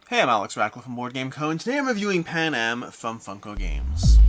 Hey, I'm Alex Radcliffe from Board Game Co. and today I'm reviewing Pan Am from Funko Games.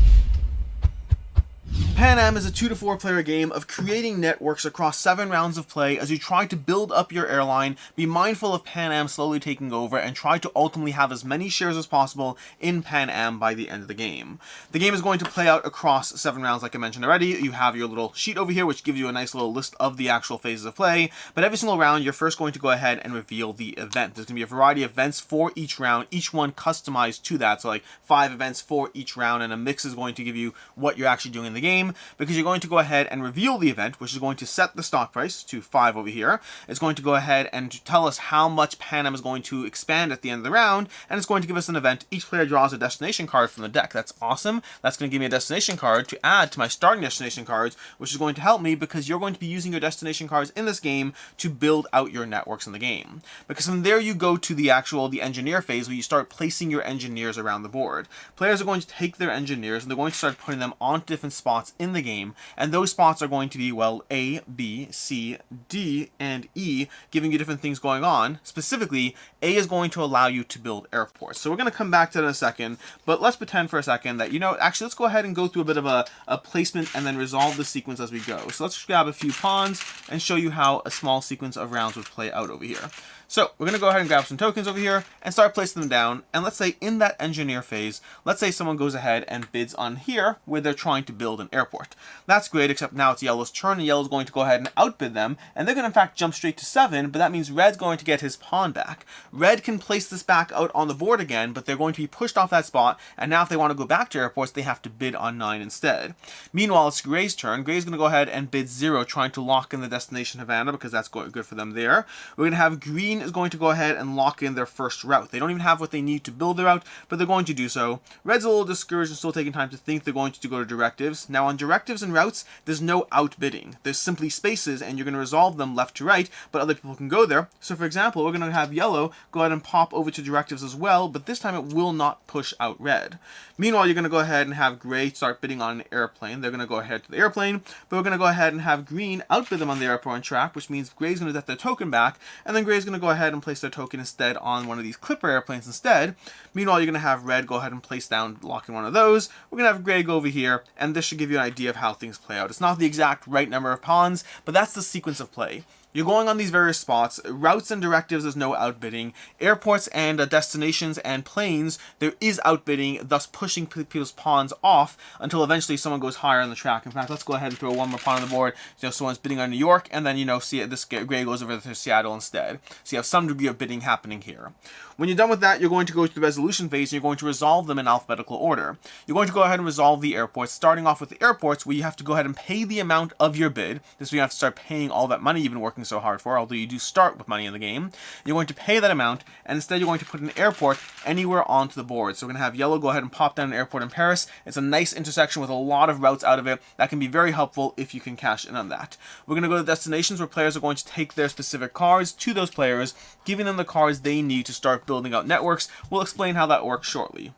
Pan Am is a 2 to 4 player game of creating networks across 7 rounds of play as you try to build up your airline, be mindful of Pan Am slowly taking over, and try to ultimately have as many shares as possible in Pan Am by the end of the game. The game is going to play out across 7 rounds like I mentioned already. You have your little sheet over here which gives you a nice little list of the actual phases of play, but every single round you're first going to go ahead and reveal the event. There's going to be a variety of events for each round, each one customized to that, so like 5 events for each round, and a mix is going to give you what you're actually doing in the game, because you're going to go ahead and reveal the event, which is going to set the stock price to 5 over here. It's going to go ahead and tell us how much Pan Am is going to expand at the end of the round, and it's going to give us an event. Each player draws a destination card from the deck. That's awesome. That's going to give me a destination card to add to my starting destination cards, which is going to help me because you're going to be using your destination cards in this game to build out your networks in the game. Because from there you go to the engineer phase, where you start placing your engineers around the board. Players are going to take their engineers and they're going to start putting them on different spots in the game, and those spots are going to be, well, A, B, C, D, and E, giving you different things going on. Specifically, A is going to allow you to build airports. So we're going to come back to that in a second, but let's pretend for a second that, actually let's go ahead and go through a bit of a placement and then resolve the sequence as we go. So let's just grab a few pawns and show you how a small sequence of rounds would play out over here. So we're going to go ahead and grab some tokens over here and start placing them down. And let's say in that engineer phase, let's say someone goes ahead and bids on here where they're trying to build an airport. That's great, except now it's yellow's turn, and yellow's going to go ahead and outbid them. And they're going to in fact jump straight to 7, but that means red's going to get his pawn back. Red can place this back out on the board again, but they're going to be pushed off that spot. And now if they want to go back to airports, they have to bid on 9 instead. Meanwhile, it's gray's turn. Gray's going to go ahead and bid 0, trying to lock in the destination Havana because that's good for them there. We're going to have green is going to go ahead and lock in their first route. They don't even have what they need to build their route, but they're going to do so. Red's a little discouraged and still taking time to think. They're going to go to directives. Now on directives and routes, there's no outbidding. There's simply spaces, and you're going to resolve them left to right, but other people can go there. So for example, we're going to have yellow go ahead and pop over to directives as well, but this time it will not push out red. Meanwhile, you're going to go ahead and have gray start bidding on an airplane. They're going to go ahead to the airplane, but we're going to go ahead and have green outbid them on the airport track, which means gray's going to get their token back, and then gray's going to go ahead and place their token instead on one of these clipper airplanes instead. Meanwhile, you're going to have red go ahead and place down, lock in one of those. We're going to have gray go over here, and this should give you an idea of how things play out. It's not the exact right number of pawns, but that's the sequence of play. You're going on these various spots. Routes and directives, there's no outbidding. Airports and destinations and planes, there is outbidding, thus pushing people's pawns off until eventually someone goes higher on the track. In fact, let's go ahead and throw one more pawn on the board. Someone's bidding on New York, and then, see this gray goes over to Seattle instead. So you have some degree of bidding happening here. When you're done with that, you're going to go to the resolution phase, and you're going to resolve them in alphabetical order. You're going to go ahead and resolve the airports, starting off with the airports, where you have to go ahead and pay the amount of your bid. This way you have to start paying all that money you've been working so hard for, although you do start with money in the game. You're going to pay that amount, and instead you're going to put an airport anywhere onto the board. So we're going to have yellow go ahead and pop down an airport in Paris. It's a nice intersection with a lot of routes out of it. That can be very helpful if you can cash in on that. We're going to go to destinations, where players are going to take their specific cards to those players, giving them the cards they need to start building out networks. We'll explain how that works shortly.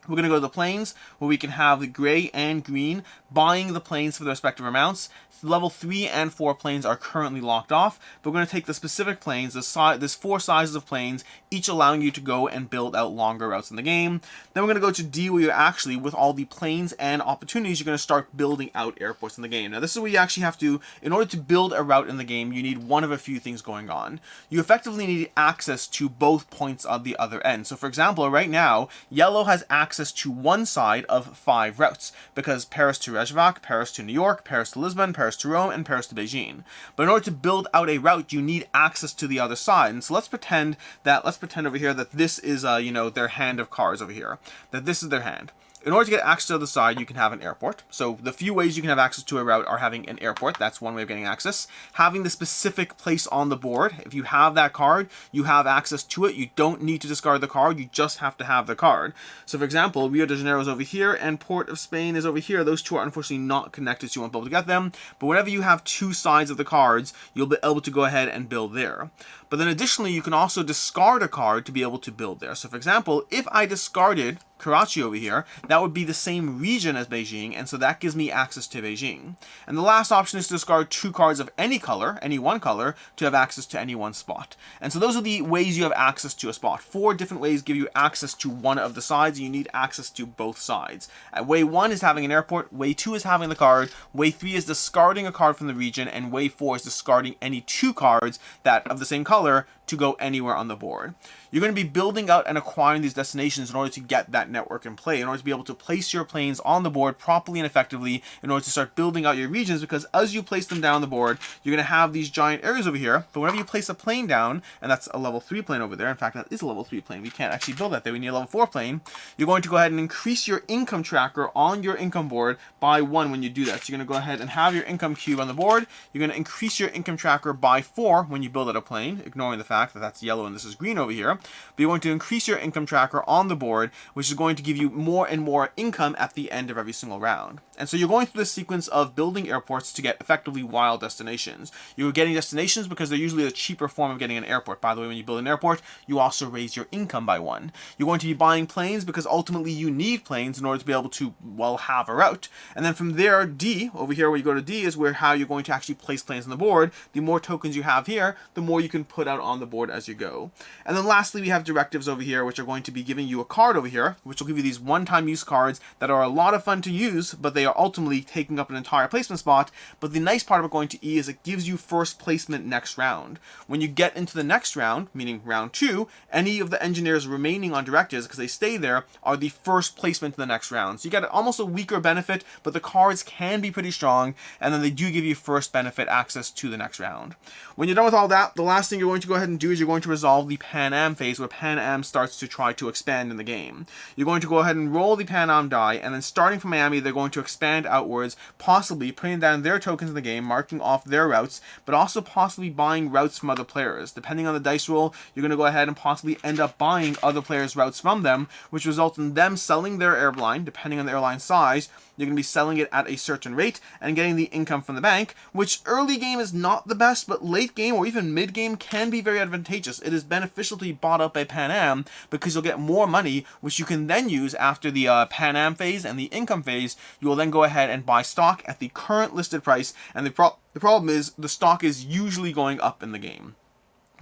We're going to go to the planes, where we can have the gray and green buying the planes for their respective amounts. Level 3 and 4 planes are currently locked off, but we're going to take the specific planes. There's 4 sizes of planes, each allowing you to go and build out longer routes in the game. Then we're going to go to D, where you're actually, with all the planes and opportunities, you're going to start building out airports in the game. Now this is where you actually have to, in order to build a route in the game, you need one of a few things going on. You effectively need access to both points of the other end. So for example, right now, yellow has access to one side of 5 routes, because Paris to Reykjavik, Paris to New York, Paris to Lisbon, Paris to Rome, and Paris to Beijing. But in order to build out a route, you need access to the other side. And so let's pretend over here that this is, their hand of cards over here. That this is their hand. In order to get access to the other side, you can have an airport. So the few ways you can have access to a route are having an airport. That's one way of getting access. Having the specific place on the board. If you have that card, you have access to it. You don't need to discard the card. You just have to have the card. So for example, Rio de Janeiro is over here and Port of Spain is over here. Those two are unfortunately not connected, so you won't be able to get them. But whenever you have 2 sides of the cards, you'll be able to go ahead and build there. But then additionally, you can also discard a card to be able to build there. So for example, if I discarded Karachi over here, that would be the same region as Beijing, and so that gives me access to Beijing. And the last option is to discard 2 cards of any color, any one color, to have access to any one spot. And so those are the ways you have access to a spot. 4 different ways give you access to one of the sides, and you need access to both sides. Way 1 is having an airport, way 2 is having the card, way 3 is discarding a card from the region, and way 4 is discarding any 2 cards that of the same color to go anywhere on the board. You're going to be building out and acquiring these destinations in order to get that network in play, in order to be able to place your planes on the board properly and effectively, in order to start building out your regions, because as you place them down the board, you're going to have these giant areas over here, but whenever you place a plane down, and that's a level 3 plane over there, in fact that is a level 3 plane, we can't actually build that there, we need a level 4 plane, you're going to go ahead and increase your income tracker on your income board by 1 when you do that. So you're going to go ahead and have your income cube on the board, you're going to increase your income tracker by 4 when you build out a plane, ignoring the fact that that's yellow and this is green over here, but you're going to increase your income tracker on the board, which is going to give you more and more income at the end of every single round. And so you're going through this sequence of building airports to get effectively wild destinations. You're getting destinations because they're usually a cheaper form of getting an airport. By the way, when you build an airport, you also raise your income by 1. You're going to be buying planes because ultimately you need planes in order to be able to, well, have a route. And then from there, D, over here where you go to D, is where how you're going to actually place planes on the board. The more tokens you have here, the more you can put out on the board as you go. And then lastly, we have directives over here, which are going to be giving you a card over here, which will give you these one-time use cards that are a lot of fun to use, but they are ultimately taking up an entire placement spot. But the nice part about going to E is it gives you first placement next round. When you get into the next round, meaning round 2, any of the engineers remaining on directives, because they stay there, are the first placement in the next round. So you get almost a weaker benefit, but the cards can be pretty strong, and then they do give you first benefit access to the next round. When you're done with all that, the last thing you're going to go ahead and do is you're going to resolve the Pan Am phase, where Pan Am starts to try to expand in the game. You're going to go ahead and roll the Pan Am die, and then starting from Miami, they're going to expand outwards, possibly putting down their tokens in the game, marking off their routes, but also possibly buying routes from other players. Depending on the dice roll, you're going to go ahead and possibly end up buying other players' routes from them, which results in them selling their airline, depending on the airline size. You're going to be selling it at a certain rate and getting the income from the bank, which early game is not the best, but late game or even mid game can be very advantageous. It is beneficial to be bought up by Pan Am because you'll get more money, which you can then use after the Pan Am phase and the income phase. You will then go ahead and buy stock at the current listed price, and the problem is the stock is usually going up in the game.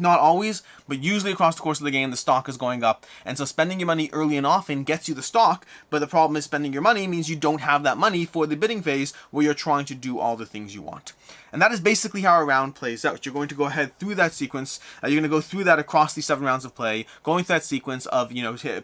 Not always, but usually across the course of the game, the stock is going up. And so spending your money early and often gets you the stock, but the problem is spending your money means you don't have that money for the bidding phase where you're trying to do all the things you want. And that is basically how a round plays out. You're going to go ahead through that sequence. You're going to go through that across the 7 rounds of play, going through that sequence of,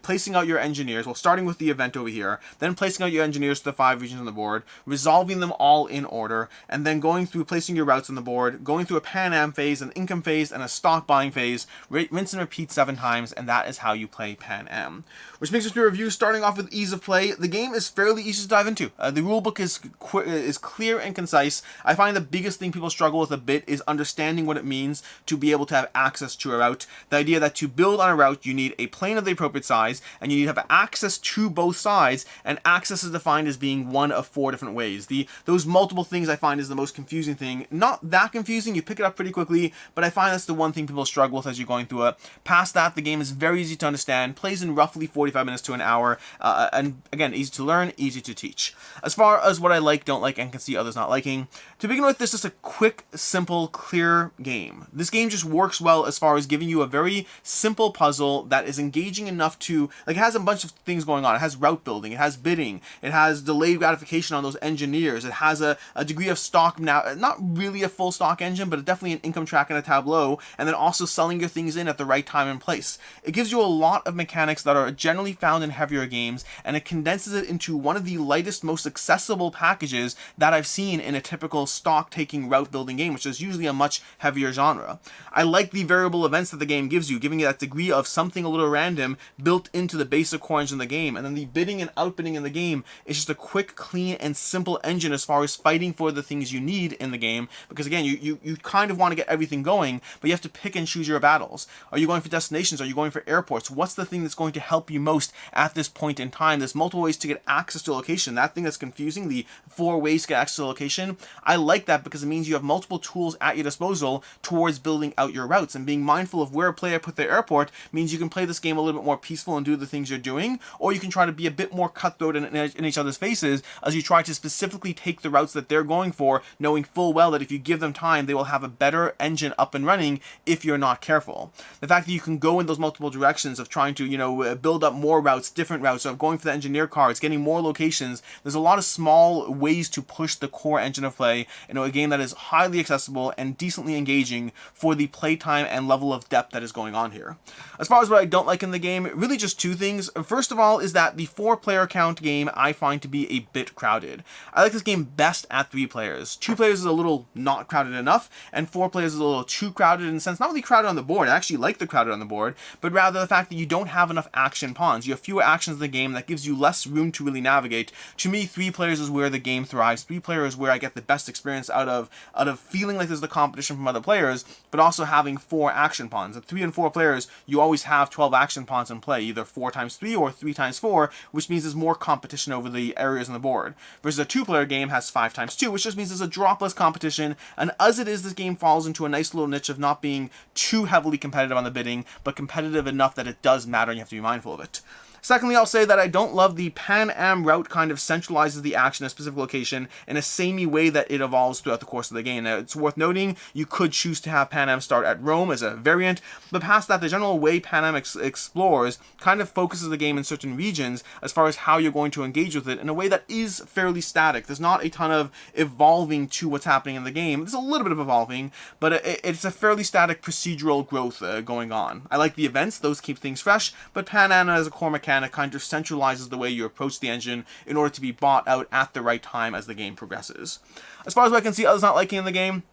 placing out your engineers, well, starting with the event over here, then placing out your engineers to the 5 regions on the board, resolving them all in order, and then going through placing your routes on the board, going through a Pan Am phase, an income phase, and a stock buying phase, rinse and repeat 7 times, and that is how you play Pan Am. Which makes us do a review, starting off with ease of play. The game is fairly easy to dive into. The rulebook is clear and concise. I find the biggest thing people struggle with a bit is understanding what it means to be able to have access to a route. The idea that to build on a route, you need a plane of the appropriate size, and you need to have access to both sides, and access is defined as being one of 4 different ways. Those multiple things I find is the most confusing thing. Not that confusing, you pick it up pretty quickly, but I find that's the one thing people struggle with as you're going through it. Past that, the game is very easy to understand, plays in roughly 45 minutes to an hour, and again, easy to learn, easy to teach. As far as what I like, don't like, and can see others not liking, to begin with, this is a quick, simple, clear game. This game just works well as far as giving you a very simple puzzle that is engaging enough to, it has a bunch of things going on. It has route building, it has bidding, it has delayed gratification on those engineers, it has a degree of stock, now not really a full stock engine, but definitely an income track and a tableau, and then also selling your things in at the right time and place. It gives you a lot of mechanics that are generally found in heavier games, and it condenses it into one of the lightest, most accessible packages that I've seen in a typical stock taking route building game, which is usually a much heavier genre. I like the variable events that the game gives you, giving you that degree of something a little random built into the basic core engine of the game, and then the bidding and outbidding in the game is just a quick, clean, and simple engine as far as fighting for the things you need in the game, because again, you kind of want to get everything going, but you have to pick pick and choose your battles? Are you going for destinations? Are you going for airports? What's the thing that's going to help you most at this point in time? There's multiple ways to get access to a location. That thing that's confusing, the 4 ways to get access to a location, I like that because it means you have multiple tools at your disposal towards building out your routes, and being mindful of where a player put their airport means you can play this game a little bit more peaceful and do the things you're doing, or you can try to be a bit more cutthroat in each other's faces as you try to specifically take the routes that they're going for, knowing full well that if you give them time, they will have a better engine up and running if you're not careful. The fact that you can go in those multiple directions of trying to, build up more routes, different routes, of going for the engineer cards, getting more locations, there's a lot of small ways to push the core engine of play in a game that is highly accessible and decently engaging for the playtime and level of depth that is going on here. As far as what I don't like in the game, really just 2 things. First of all is that the 4-player count game I find to be a bit crowded. I like this game best at 3 players. 2 players is a little not crowded enough, and 4 players is a little too crowded in the sense, not really crowded on the board, I actually like the crowded on the board, but rather the fact that you don't have enough action pawns. You have fewer actions in the game that gives you less room to really navigate. To me, 3 players is where the game thrives. 3 players is where I get the best experience out of feeling like there's the competition from other players, but also having 4 action pawns. At 3 and 4 players, you always have 12 action pawns in play, either 4 times 3 or 3 times 4, which means there's more competition over the areas on the board. Versus a 2-player game has 5 times 2, which just means there's a dropless competition, and as it is, this game falls into a nice little niche of not being too heavily competitive on the bidding, but competitive enough that it does matter and you have to be mindful of it. Secondly, I'll say that I don't love the Pan Am route kind of centralizes the action in a specific location in a samey way that it evolves throughout the course of the game. Now, it's worth noting, you could choose to have Pan Am start at Rome as a variant, but past that, the general way Pan Am explores kind of focuses the game in certain regions as far as how you're going to engage with it in a way that is fairly static. There's not a ton of evolving to what's happening in the game. There's a little bit of evolving, but it's a fairly static procedural growth going on. I like the events, those keep things fresh, but Pan Am as a core mechanic kind of centralizes the way you approach the engine in order to be bought out at the right time as the game progresses. As far as what I can see others not liking in the game,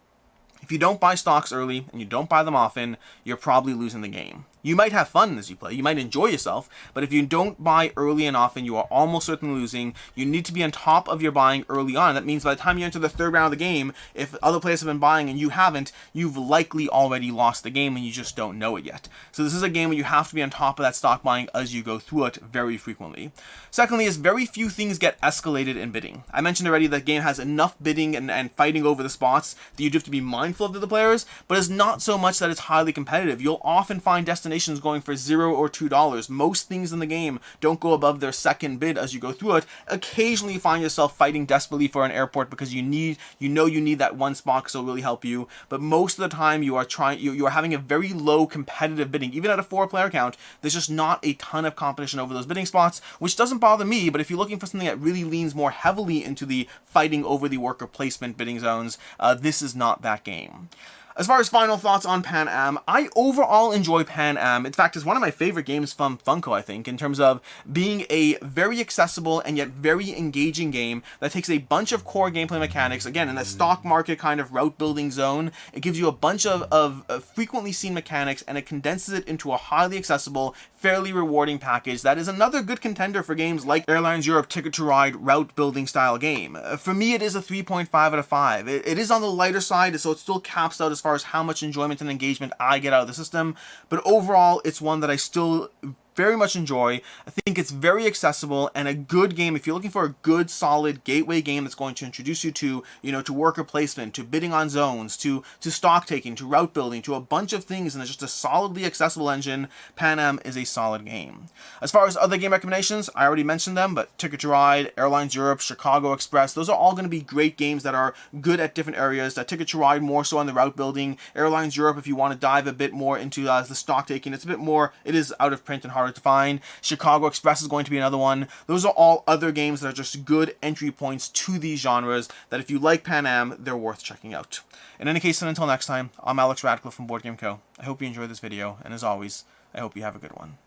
if you don't buy stocks early and you don't buy them often, you're probably losing the game. You might have fun as you play, you might enjoy yourself, but if you don't buy early and often, you are almost certainly losing. You need to be on top of your buying early on. That means by the time you enter the 3rd round of the game, if other players have been buying and you haven't, you've likely already lost the game and you just don't know it yet. So this is a game where you have to be on top of that stock buying as you go through it very frequently. Secondly, is very few things get escalated in bidding. I mentioned already that the game has enough bidding and fighting over the spots that you do have to be mindful of the players, but it's not so much that it's highly competitive. You'll often find destinations going for $0 or $2. Most things in the game don't go above their 2nd bid as you go through it. Occasionally you find yourself fighting desperately for an airport because you need that one spot because it'll really help you, but most of the time you are having a very low competitive bidding. Even at a 4-player count, there's just not a ton of competition over those bidding spots, which doesn't bother me, but if you're looking for something that really leans more heavily into the fighting over the worker placement bidding zones, this is not that game. As far as final thoughts on Pan Am, I overall enjoy Pan Am. In fact, it's one of my favorite games from Funko, I think, in terms of being a very accessible and yet very engaging game that takes a bunch of core gameplay mechanics, again, in the stock market kind of route building zone. It gives you a bunch of frequently seen mechanics, and it condenses it into a highly accessible, fairly rewarding package that is another good contender for games like Airlines Europe Ticket to Ride route building style game. For me, it is a 3.5 out of 5. It is on the lighter side, so it still caps out as far as how much enjoyment and engagement I get out of the system, but overall, it's one that I still very much enjoy. I think it's very accessible and a good game if you're looking for a good, solid gateway game that's going to introduce you to, to worker placement, to bidding on zones, to stock taking, to route building, to a bunch of things, and it's just a solidly accessible engine. Pan Am is a solid game. As far as other game recommendations, I already mentioned them, but Ticket to Ride, Airlines Europe, Chicago Express, those are all going to be great games that are good at different areas. Ticket to Ride more so on the route building. Airlines Europe, if you want to dive a bit more into the stock taking, it's a bit more, it is out of print and harder to find. Chicago Express is going to be another one. Those are all other games that are just good entry points to these genres that if you like Pan Am, they're worth checking out. In any case, and until next time, I'm Alex Radcliffe from Board Game Co. I hope you enjoyed this video, and as always, I hope you have a good one.